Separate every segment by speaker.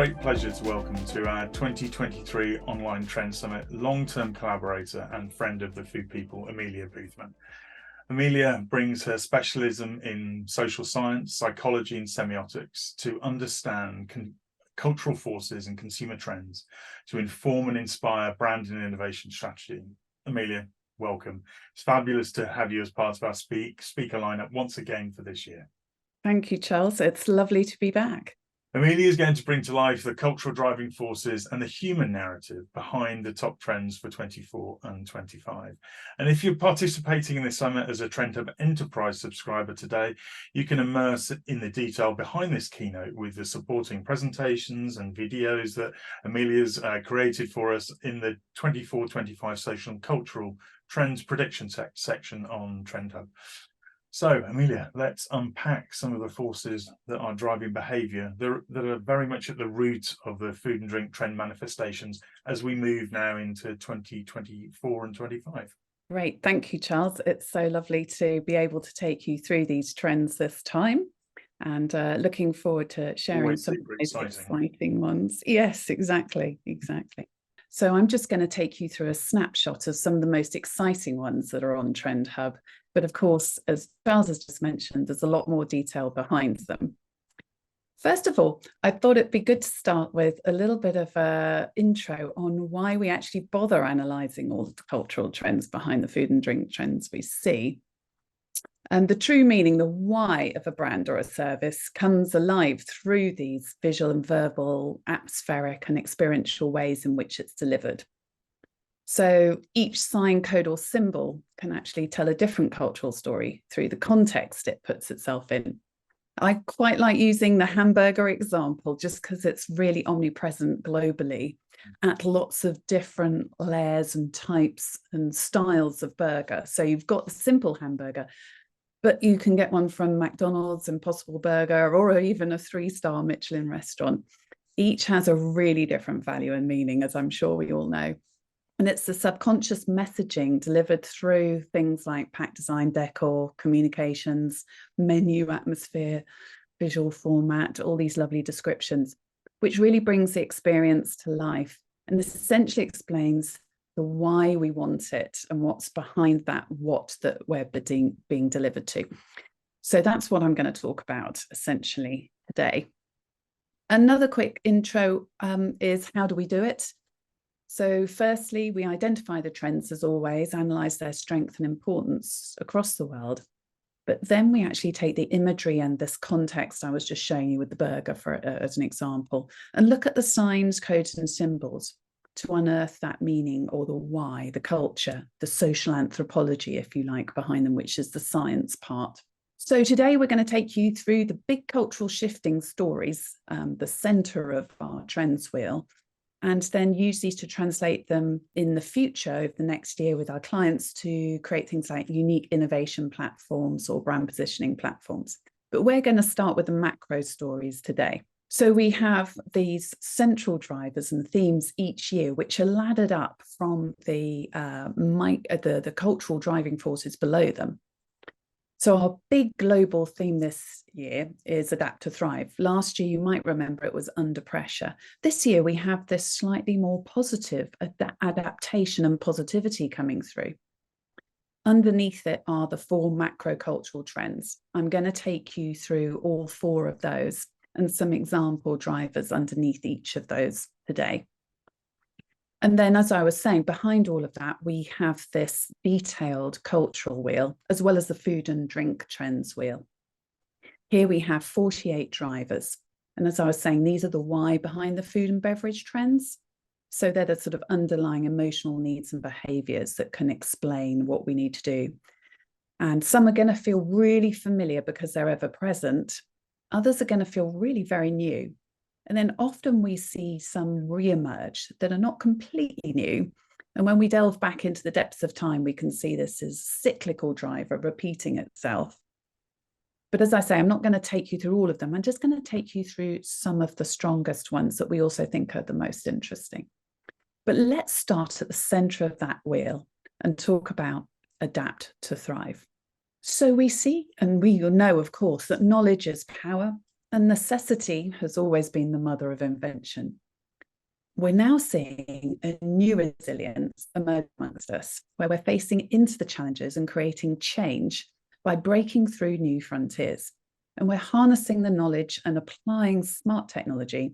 Speaker 1: great pleasure to welcome to our 2023 Online Trend Summit long-term collaborator and friend of the Food People, Amelia Boothman. Amelia brings her specialism in social science, psychology and semiotics to understand cultural forces and consumer trends to inform and inspire brand and innovation strategy. Amelia, welcome. It's fabulous to have you as part of our speaker lineup once again for this year.
Speaker 2: Thank you, Charles. It's lovely to be back.
Speaker 1: Amelia is going to bring to life the cultural driving forces and the human narrative behind the top trends for 24 and 25. And if you're participating in this summit as a TrendHub Enterprise subscriber today, you can immerse in the detail behind this keynote with the supporting presentations and videos that Amelia's created for us in the 24-25 social and cultural trends prediction section on TrendHub. So, Amelia, let's unpack some of the forces that are driving behaviour that are very much at the root of the food and drink trend manifestations as we move now into 2024 and 25.
Speaker 2: Great. Thank you, Charles. It's so lovely to be able to take you through these trends this time, and looking forward to sharing
Speaker 1: Always
Speaker 2: some
Speaker 1: super
Speaker 2: exciting ones. Yes, exactly. So I'm just going to take you through a snapshot of some of the most exciting ones that are on TrendHub. But of course, as Charles has just mentioned, there's a lot more detail behind them. First of all, I thought it'd be good to start with a little bit of an intro on why we actually bother analysing all the cultural trends behind the food and drink trends we see. And the true meaning, the why of a brand or a service comes alive through these visual and verbal, atmospheric and experiential ways in which it's delivered. So each sign, code or symbol can actually tell a different cultural story through the context it puts itself in. I quite like using the hamburger example just because it's really omnipresent globally at lots of different layers and types and styles of burger. So you've got the simple hamburger, but you can get one from McDonald's, Impossible Burger, or even a 3-star Michelin restaurant. Each has a really different value and meaning, as I'm sure we all know. And it's the subconscious messaging delivered through things like pack design, decor, communications, menu, atmosphere, visual format, all these lovely descriptions, which really brings the experience to life. And this essentially explains the why we want it and what's behind that what that we're being delivered to. So that's what I'm going to talk about essentially today. Another quick intro is how do we do it? So firstly, we identify the trends as always, analyse their strength and importance across the world. But then we actually take the imagery and this context I was just showing you with the burger as an example, and look at the signs, codes and symbols to unearth that meaning or the why, the culture, the social anthropology, if you like, behind them, which is the science part. So today we're going to take you through the big cultural shifting stories, the centre of our trends wheel, and then use these to translate them in the future over the next year with our clients to create things like unique innovation platforms or brand positioning platforms. But we're going to start with the macro stories today. So we have these central drivers and themes each year, which are laddered up from the cultural driving forces below them. So our big global theme this year is Adapt to Thrive. Last year, you might remember it was Under Pressure. This year, we have this slightly more positive adaptation and positivity coming through. Underneath it are the 4 macro cultural trends. I'm going to take you through all 4 of those and some example drivers underneath each of those today. And then, as I was saying, behind all of that, we have this detailed cultural wheel, as well as the food and drink trends wheel. Here we have 48 drivers. And as I was saying, these are the why behind the food and beverage trends. So they're the sort of underlying emotional needs and behaviours that can explain what we need to do. And some are going to feel really familiar because they're ever present. Others are going to feel really very new. And then often we see some re-emerge that are not completely new. And when we delve back into the depths of time, we can see this as a cyclical driver repeating itself. But as I say, I'm not going to take you through all of them. I'm just going to take you through some of the strongest ones that we also think are the most interesting. But let's start at the centre of that wheel and talk about Adapt to Thrive. So we see, and we know, of course, that knowledge is power. And necessity has always been the mother of invention. We're now seeing a new resilience emerge amongst us, where we're facing into the challenges and creating change by breaking through new frontiers. And we're harnessing the knowledge and applying smart technology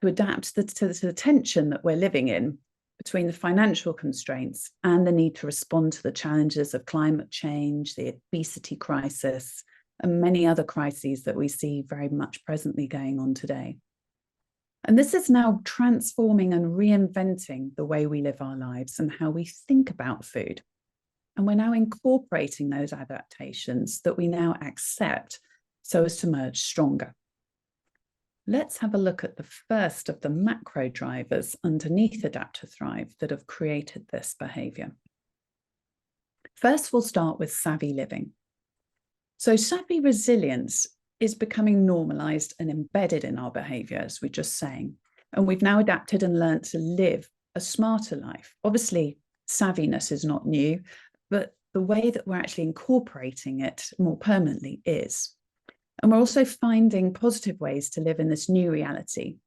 Speaker 2: to adapt to the tension that we're living in between the financial constraints and the need to respond to the challenges of climate change, the obesity crisis, and many other crises that we see very much presently going on today. And this is now transforming and reinventing the way we live our lives and how we think about food. And we're now incorporating those adaptations that we now accept so as to emerge stronger. Let's have a look at the first of the macro drivers underneath Adapt to Thrive that have created this behaviour. First, we'll start with savvy living. So savvy resilience is becoming normalised and embedded in our behaviour, as we're just saying. And we've now adapted and learnt to live a smarter life. Obviously, savviness is not new, but the way that we're actually incorporating it more permanently is. And we're also finding positive ways to live in this new reality,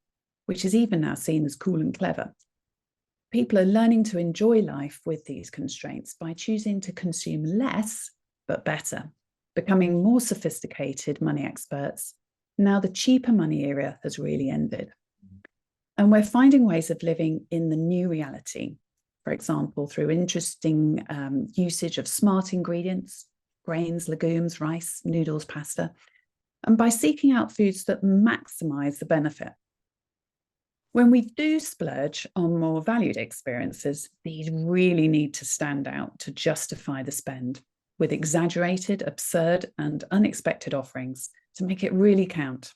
Speaker 2: which is even now seen as cool and clever. People are learning to enjoy life with these constraints by choosing to consume less, but better, becoming more sophisticated money experts. Now the cheaper money era has really ended. And we're finding ways of living in the new reality, for example, through interesting usage of smart ingredients, grains, legumes, rice, noodles, pasta, and by seeking out foods that maximize the benefit. When we do splurge on more valued experiences, these really need to stand out to justify the spend, with exaggerated, absurd, and unexpected offerings to make it really count.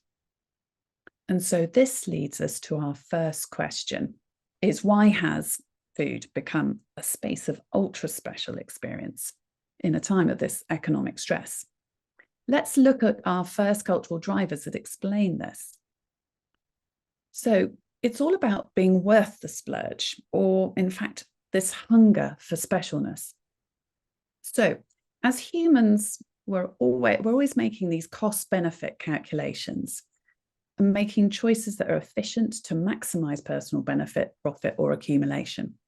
Speaker 2: And so this leads us to our first question, is why has food become a space of ultra special experience in a time of this economic stress? Let's look at our first cultural drivers that explain this. So it's all about being worth the splurge, or in fact, this hunger for specialness. So as humans, we're always making these cost-benefit calculations and making choices that are efficient to maximize personal benefit, profit, or accumulation.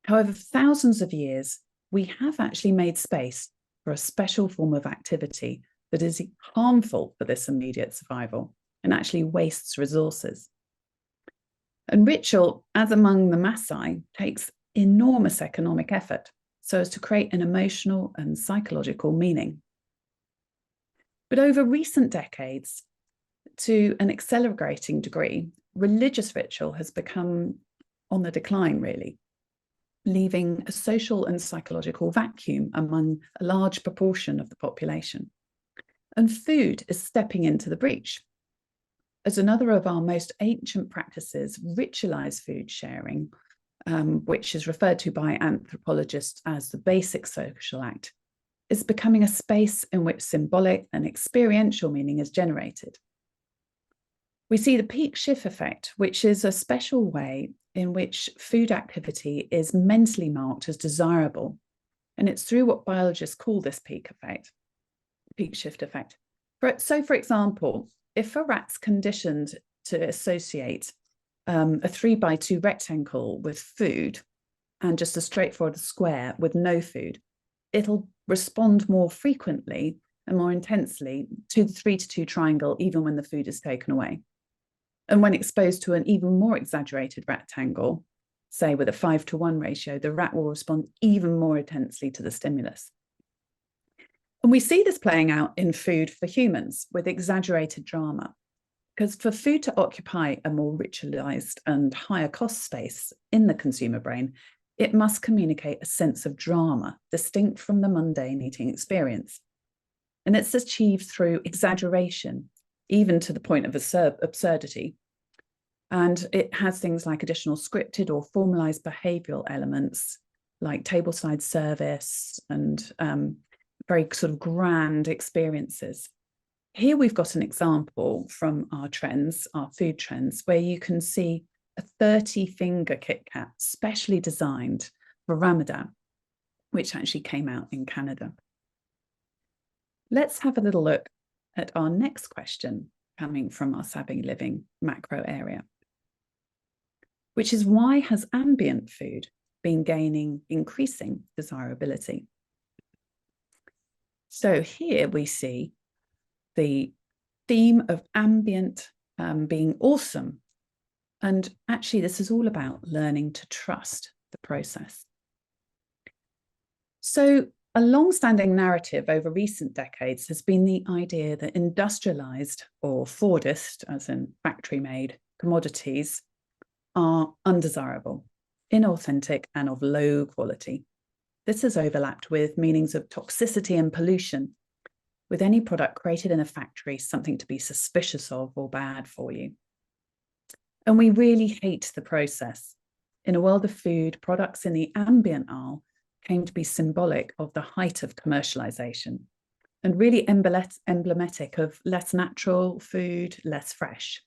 Speaker 2: However, for thousands of years, we have actually made space for a special form of activity that is harmful for this immediate survival and actually wastes resources. And ritual, as among the Maasai, takes enormous economic effort so as to create an emotional and psychological meaning. But over recent decades, to an accelerating degree, religious ritual has become on the decline, really, leaving a social and psychological vacuum among a large proportion of the population. And food is stepping into the breach. As another of our most ancient practices, ritualized food sharing, which is referred to by anthropologists as the basic social act, is becoming a space in which symbolic and experiential meaning is generated. We see the peak shift effect, which is a special way in which food activity is mentally marked as desirable. And it's through what biologists call this peak effect, peak shift effect. So, for example, if a rat's conditioned to associate a 3x2 rectangle with food and just a straightforward square with no food, it'll respond more frequently and more intensely to the 3-2 triangle, even when the food is taken away. And when exposed to an even more exaggerated rectangle, say with a 5-to-1 ratio, the rat will respond even more intensely to the stimulus. And we see this playing out in food for humans with exaggerated drama, because for food to occupy a more ritualized and higher cost space in the consumer brain, it must communicate a sense of drama distinct from the mundane eating experience. And it's achieved through exaggeration, even to the point of absurdity. And it has things like additional scripted or formalized behavioral elements like tableside service and very sort of grand experiences. Here we've got an example from our trends, our food trends, where you can see a 30-finger Kit Kat specially designed for Ramadan, which actually came out in Canada. Let's have a little look at our next question. coming from our savvy living macro area. Which is why has ambient food been gaining increasing desirability? So here we see the theme of ambient being awesome. And actually, this is all about learning to trust the process. So a long-standing narrative over recent decades has been the idea that industrialized or Fordist, as in factory-made commodities, are undesirable, inauthentic, and of low quality. This has overlapped with meanings of toxicity and pollution, with any product created in a factory something to be suspicious of or bad for you. And we really hate the process. In a world of food, products in the ambient aisle came to be symbolic of the height of commercialization and really emblematic of less natural food, less fresh.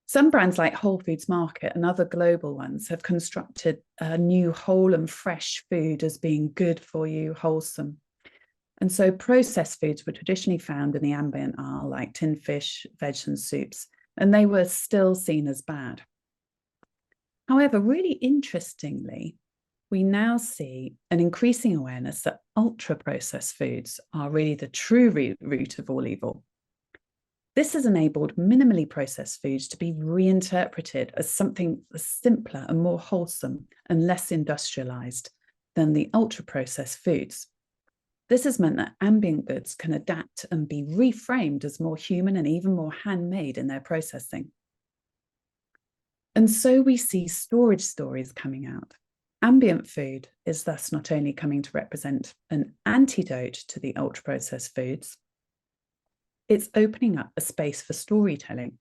Speaker 2: Some brands like Whole Foods Market and other global ones have constructed a new whole and fresh food as being good for you, wholesome. And so processed foods were traditionally found in the ambient aisle, like tinned fish, veg and soups, and they were still seen as bad. However, really interestingly, we now see an increasing awareness that ultra-processed foods are really the true root of all evil. This has enabled minimally processed foods to be reinterpreted as something simpler and more wholesome and less industrialized than the ultra-processed foods. This has meant that ambient goods can adapt and be reframed as more human and even more handmade in their processing. And so we see storage stories coming out. Ambient food is thus not only coming to represent an antidote to the ultra-processed foods, it's opening up a space for storytelling.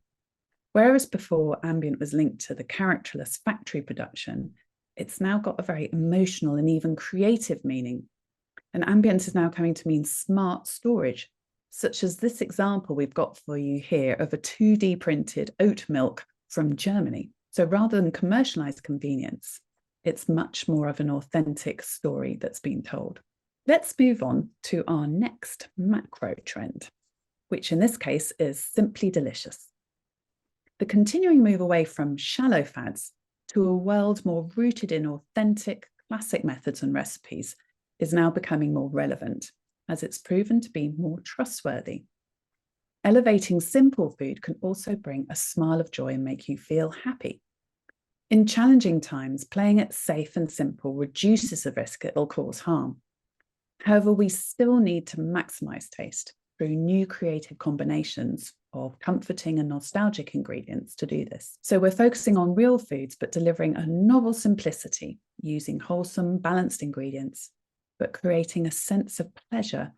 Speaker 2: Whereas before ambient was linked to the characterless factory production, it's now got a very emotional and even creative meaning. And ambient is now coming to mean smart storage, such as this example we've got for you here of a 2D printed oat milk from Germany. So rather than commercialized convenience, it's much more of an authentic story that's been told. Let's move on to our next macro trend, which in this case is simply delicious. The continuing move away from shallow fads to a world more rooted in authentic, classic methods and recipes is now becoming more relevant, as it's proven to be more trustworthy. Elevating simple food can also bring a smile of joy and make you feel happy. In challenging times, playing it safe and simple reduces the risk it will cause harm. However, we still need to maximize taste through new creative combinations of comforting and nostalgic ingredients to do this. So we're focusing on real foods, but delivering a novel simplicity using wholesome, balanced ingredients, but creating a sense of pleasure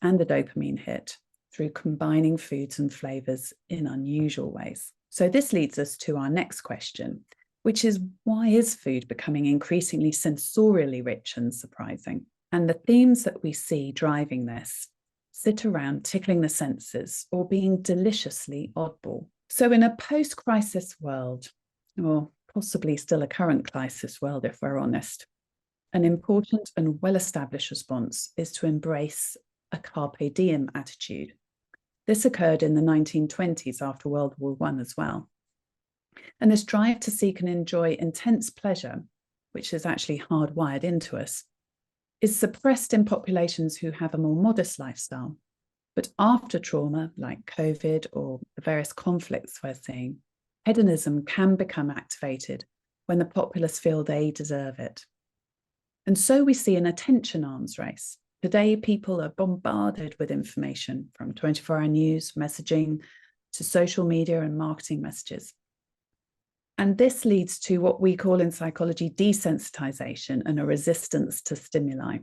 Speaker 2: and a dopamine hit through combining foods and flavors in unusual ways. So this leads us to our next question, which is, why is food becoming increasingly sensorially rich and surprising? And the themes that we see driving this sit around tickling the senses or being deliciously oddball. So in a post-crisis world, or possibly still a current crisis world if we're honest, an important and well-established response is to embrace a carpe diem attitude. This occurred in the 1920s after World War I as well. And this drive to seek and enjoy intense pleasure, which is actually hardwired into us, is suppressed in populations who have a more modest lifestyle. But after trauma, like COVID or the various conflicts we're seeing, hedonism can become activated when the populace feel they deserve it. And so we see an attention arms race. Today, people are bombarded with information from 24-hour news, messaging, to social media and marketing messages. And this leads to what we call in psychology desensitization and a resistance to stimuli,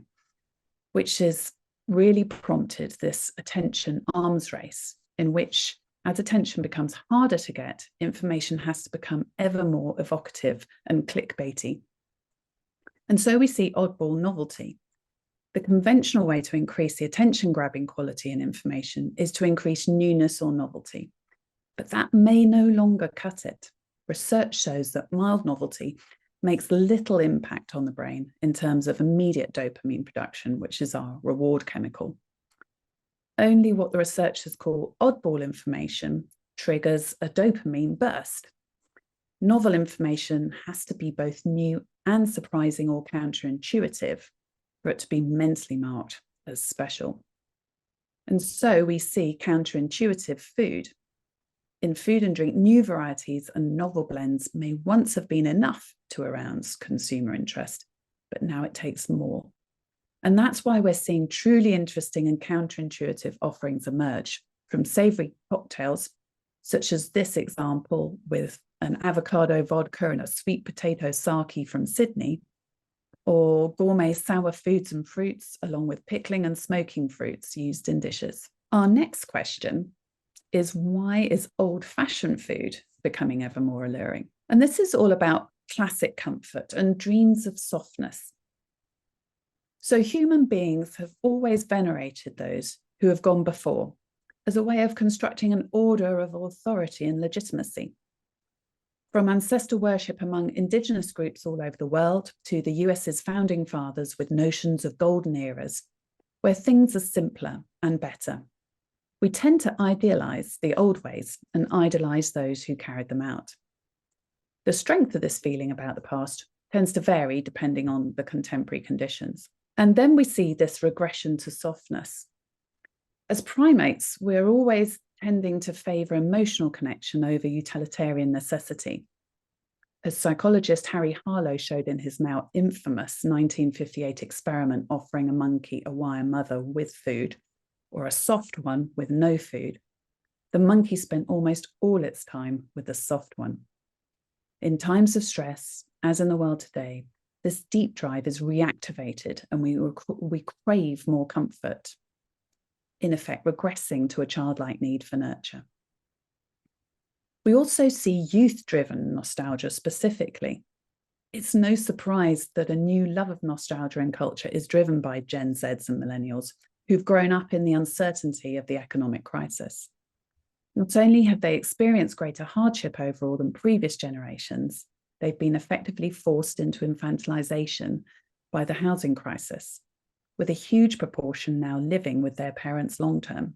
Speaker 2: which has really prompted this attention arms race in which, as attention becomes harder to get, information has to become ever more evocative and clickbaity. And so we see oddball novelty. The conventional way to increase the attention-grabbing quality in information is to increase newness or novelty. But that may no longer cut it. Research shows that mild novelty makes little impact on the brain in terms of immediate dopamine production, which is our reward chemical. Only what the researchers call oddball information triggers a dopamine burst. Novel information has to be both new and surprising or counterintuitive for it to be mentally marked as special. And so we see counterintuitive food. In food and drink, new varieties and novel blends may once have been enough to arouse consumer interest, but now it takes more. And that's why we're seeing truly interesting and counterintuitive offerings emerge from savory cocktails, such as this example with an avocado vodka and a sweet potato sake from Sydney, or gourmet sour foods and fruits, along with pickling and smoking fruits used in dishes. Our next question is, why is old-fashioned food becoming ever more alluring? And this is all about classic comfort and dreams of softness. So human beings have always venerated those who have gone before as a way of constructing an order of authority and legitimacy. From ancestor worship among indigenous groups all over the world to the US's founding fathers with notions of golden eras, where things are simpler and better, we tend to idealize the old ways and idolize those who carried them out. The strength of this feeling about the past tends to vary depending on the contemporary conditions. And then we see this regression to softness. As primates, we're always tending to favor emotional connection over utilitarian necessity. As psychologist Harry Harlow showed in his now infamous 1958 experiment offering a monkey a wire mother with food, or a soft one with no food, the monkey spent almost all its time with the soft one. In times of stress, as in the world today, this deep drive is reactivated and we crave more comfort, in effect regressing to a childlike need for nurture. We also see youth-driven nostalgia specifically. It's no surprise that a new love of nostalgia in culture is driven by Gen Zs and millennials who've grown up in the uncertainty of the economic crisis. Not only have they experienced greater hardship overall than previous generations, they've been effectively forced into infantilization by the housing crisis, with a huge proportion now living with their parents long-term.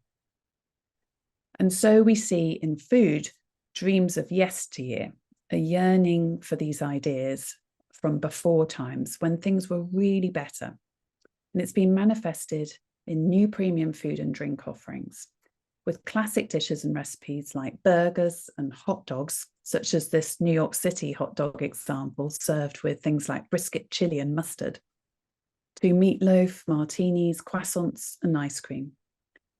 Speaker 2: And so we see in food dreams of yesteryear, a yearning for these ideas from before times when things were really better. And it's been manifested in new premium food and drink offerings, with classic dishes and recipes like burgers and hot dogs, such as this New York City hot dog example served with things like brisket, chili and mustard, to meatloaf, martinis, croissants and ice cream.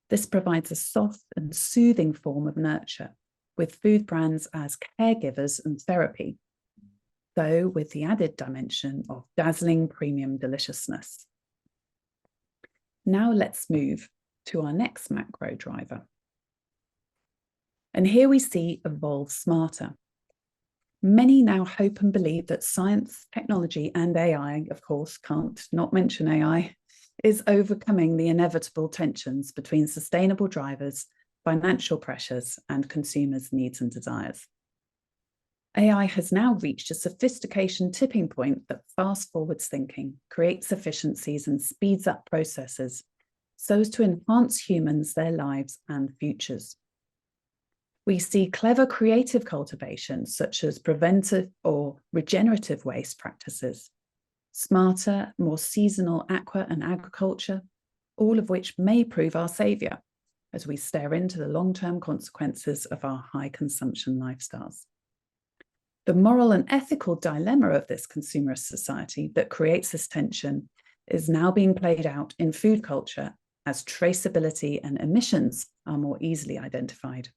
Speaker 2: This provides a soft and soothing form of nurture, with food brands as caregivers and therapy, though with the added dimension of dazzling premium deliciousness. Now let's move to our next macro driver. And here we see evolve smarter. Many now hope and believe that science, technology, and AI, of course, can't not mention AI, is overcoming the inevitable tensions between sustainable drivers, financial pressures, and consumers' needs and desires. AI has now reached a sophistication tipping point that fast forwards thinking, creates efficiencies, and speeds up processes so as to enhance humans, their lives, and futures. We see clever creative cultivation, such as preventive or regenerative waste practices, smarter, more seasonal aqua and agriculture, all of which may prove our saviour as we stare into the long-term consequences of our high consumption lifestyles. The moral and ethical dilemma of this consumerist society that creates this tension is now being played out in food culture as traceability and emissions are more easily identified.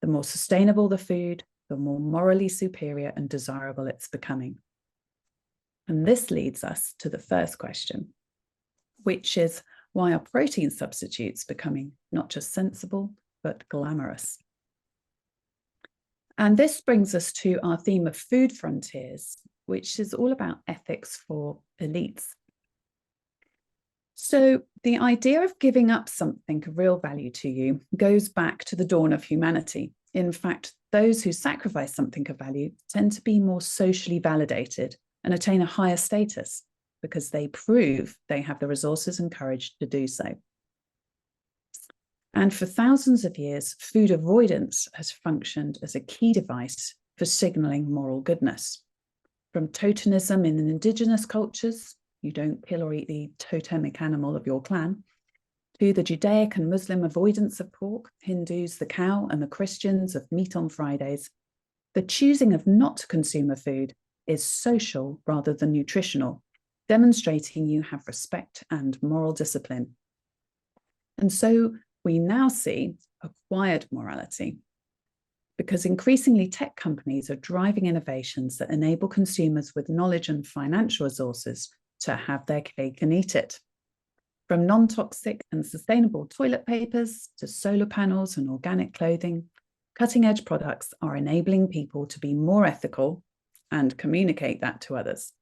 Speaker 2: The more sustainable the food, the more morally superior and desirable it's becoming. And this leads us to the first question, which is, why are protein substitutes becoming not just sensible, but glamorous? And this brings us to our theme of food frontiers, which is all about ethics for elites. So the idea of giving up something of real value to you goes back to the dawn of humanity. In fact, those who sacrifice something of value tend to be more socially validated and attain a higher status because they prove they have the resources and courage to do so. And for thousands of years, food avoidance has functioned as a key device for signaling moral goodness. From totemism in indigenous cultures, you don't kill or eat the totemic animal of your clan, to the Judaic and Muslim avoidance of pork, Hindus the cow, and the Christians of meat on Fridays, the choosing of not to consume a food is social rather than nutritional, demonstrating you have respect and moral discipline. And so we now see acquired morality, because increasingly tech companies are driving innovations that enable consumers with knowledge and financial resources to have their cake and eat it. From non-toxic and sustainable toilet papers to solar panels and organic clothing, cutting-edge products are enabling people to be more ethical and communicate that to others.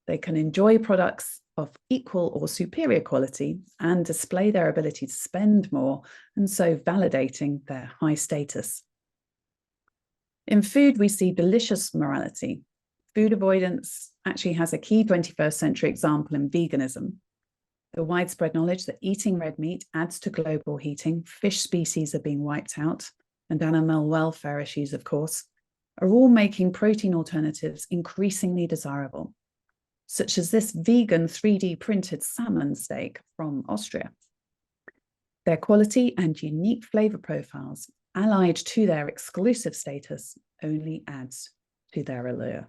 Speaker 2: They can enjoy products of equal or superior quality and display their ability to spend more, and so validating their high status. In food, we see delicious morality. Food avoidance actually has a key 21st century example in veganism. The widespread knowledge that eating red meat adds to global heating, fish species are being wiped out, and animal welfare issues, of course, are all making protein alternatives increasingly desirable, such as this vegan 3D printed salmon steak from Austria. Their quality and unique flavor profiles, allied to their exclusive status, only adds to their allure.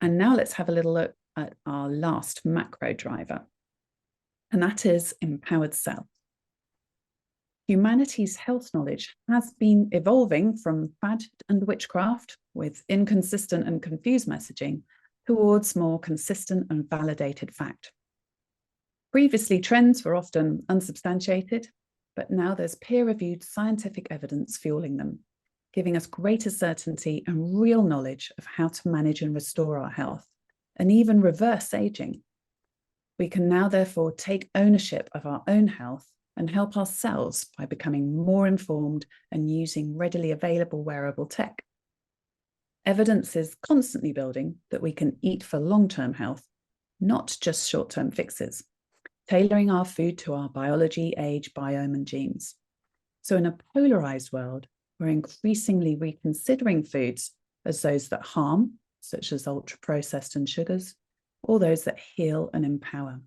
Speaker 2: And now let's have a little look at our last macro driver, and that is empowered self. Humanity's health knowledge has been evolving from fad and witchcraft with inconsistent and confused messaging towards more consistent and validated fact. Previously, trends were often unsubstantiated, but now there's peer-reviewed scientific evidence fueling them, giving us greater certainty and real knowledge of how to manage and restore our health, and even reverse aging. We can now therefore take ownership of our own health and help ourselves by becoming more informed and using readily available wearable tech. Evidence is constantly building that we can eat for long-term health, not just short-term fixes, tailoring our food to our biology, age, biome, and genes. So in a polarized world, we're increasingly reconsidering foods as those that harm, such as ultra-processed and sugars, or those that heal and empower.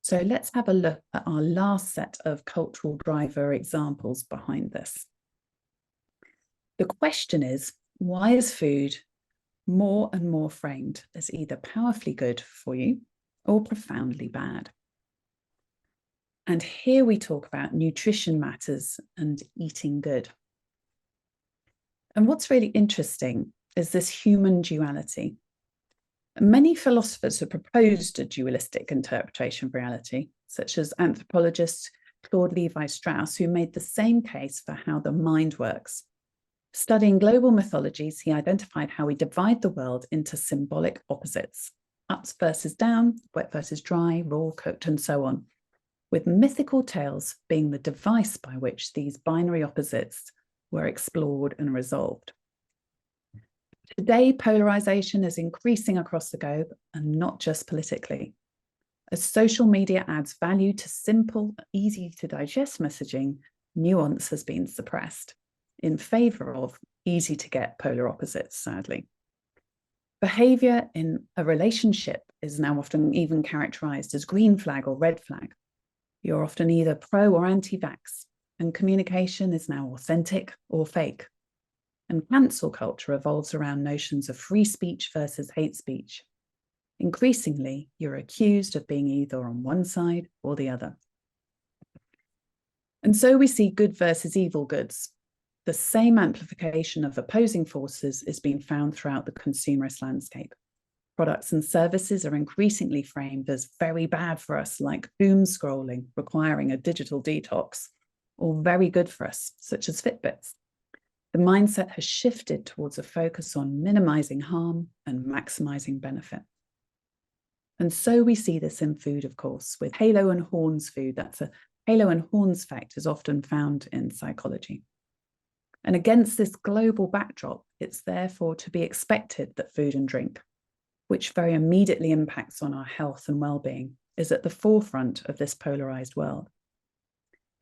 Speaker 2: So let's have a look at our last set of cultural driver examples behind this. The question is, why is food more and more framed as either powerfully good for you or profoundly bad? And here we talk about nutrition matters and eating good. And what's really interesting is this human duality. Many philosophers have proposed a dualistic interpretation of reality, such as anthropologist Claude Levi-Strauss, who made the same case for how the mind works. Studying global mythologies, he identified how we divide the world into symbolic opposites, ups versus down, wet versus dry, raw, cooked, and so on, with mythical tales being the device by which these binary opposites were explored and resolved. Today, polarization is increasing across the globe, and not just politically. As social media adds value to simple, easy-to-digest messaging, nuance has been suppressed in favor of easy-to-get polar opposites, sadly. Behavior in a relationship is now often even characterized as green flag or red flag. You're often either pro or anti-vax, and communication is now authentic or fake. And cancel culture revolves around notions of free speech versus hate speech. Increasingly, you're accused of being either on one side or the other. And so we see good versus evil goods. The same amplification of opposing forces is being found throughout the consumerist landscape. Products and services are increasingly framed as very bad for us, like doom scrolling, requiring a digital detox, or very good for us, such as Fitbits. The mindset has shifted towards a focus on minimizing harm and maximizing benefit. And so we see this in food, of course, with halo and horns food. That's a halo and horns effect is often found in psychology. And against this global backdrop, it's therefore to be expected that food and drink, which very immediately impacts on our health and well-being, is at the forefront of this polarized world.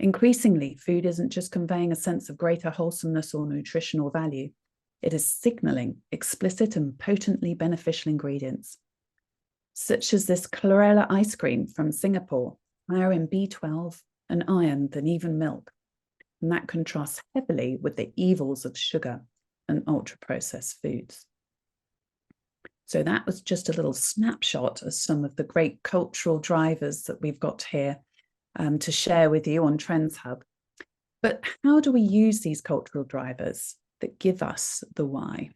Speaker 2: Increasingly, food isn't just conveying a sense of greater wholesomeness or nutritional value. It is signaling explicit and potently beneficial ingredients, such as this chlorella ice cream from Singapore, higher in B12 and iron than even milk. And that contrasts heavily with the evils of sugar and ultra-processed foods. So that was just a little snapshot of some of the great cultural drivers that we've got here to share with you on TrendHub. But how do we use these cultural drivers that give us the why?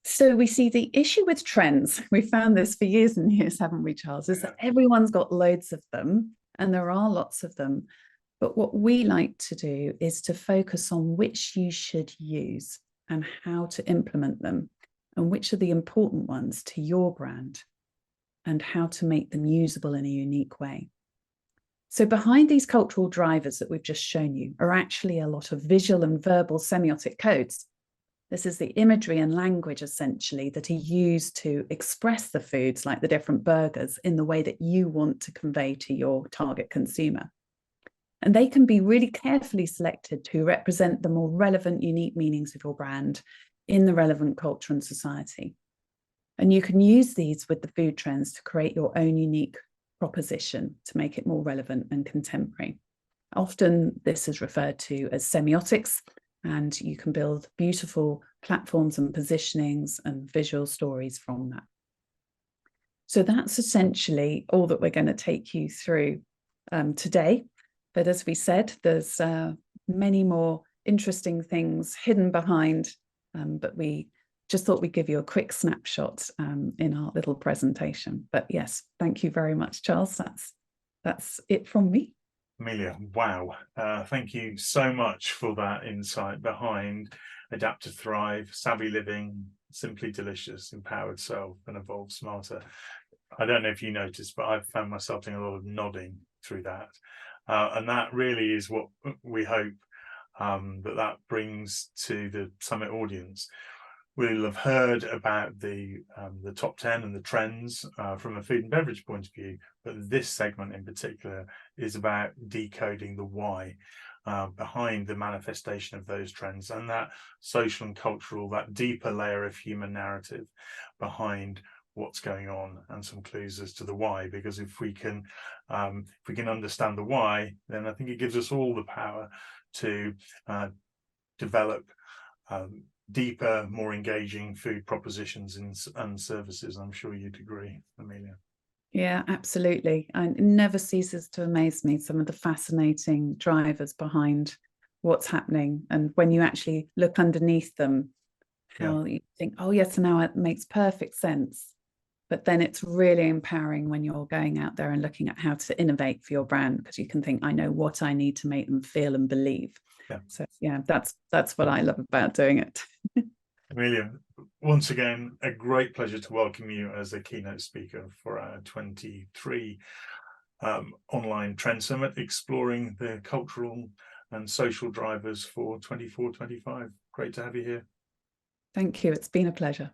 Speaker 2: So we see the issue with trends, we found this for years and years, haven't we, Charles, is that everyone's got loads of them, and there are lots of them. But what we like to do is to focus on which you should use and how to implement them, and which are the important ones to your brand, and how to make them usable in a unique way. So behind these cultural drivers that we've just shown you are actually a lot of visual and verbal semiotic codes. This is the imagery and language, essentially, that are used to express the foods, like the different burgers, in the way that you want to convey to your target consumer. And they can be really carefully selected to represent the more relevant, unique meanings of your brand in the relevant culture and society. And you can use these with the food trends to create your own unique proposition to make it more relevant and contemporary. Often this is referred to as semiotics, and you can build beautiful platforms and positionings and visual stories from that. So that's essentially all that we're going to take you through today. But as we said, there's many more interesting things hidden behind, but we just thought we'd give you a quick snapshot in our little presentation. But yes, thank you very much, Charles. That's it from me.
Speaker 1: Amelia, wow. Thank you so much for that insight behind Adapt to Thrive, Savvy Living, Simply Delicious, Empowered Self, and Evolve Smarter. I don't know if you noticed, but I've found myself doing a lot of nodding through that. And that really is what we hope that brings to the summit audience. We'll have heard about the top 10 and the trends from a food and beverage point of view, but this segment in particular is about decoding the why behind the manifestation of those trends, and that social and cultural, that deeper layer of human narrative behind what's going on, and some clues as to the why. Because if we can understand the why, then I think it gives us all the power to develop deeper, more engaging food propositions and services. I'm sure you'd agree, Amelia.
Speaker 2: Yeah, absolutely. And it never ceases to amaze me, some of the fascinating drivers behind what's happening. And when you actually look underneath them, how you think, oh yes, now it makes perfect sense. But then it's really empowering when you're going out there and looking at how to innovate for your brand, because you can think, I know what I need to make them feel and believe.
Speaker 1: Yeah.
Speaker 2: So yeah, that's what I love about doing it.
Speaker 1: Amelia, once again, a great pleasure to welcome you as a keynote speaker for our 23 online Trend Summit, exploring the cultural and social drivers for 24-25. Great to have you here.
Speaker 2: Thank you. It's been a pleasure.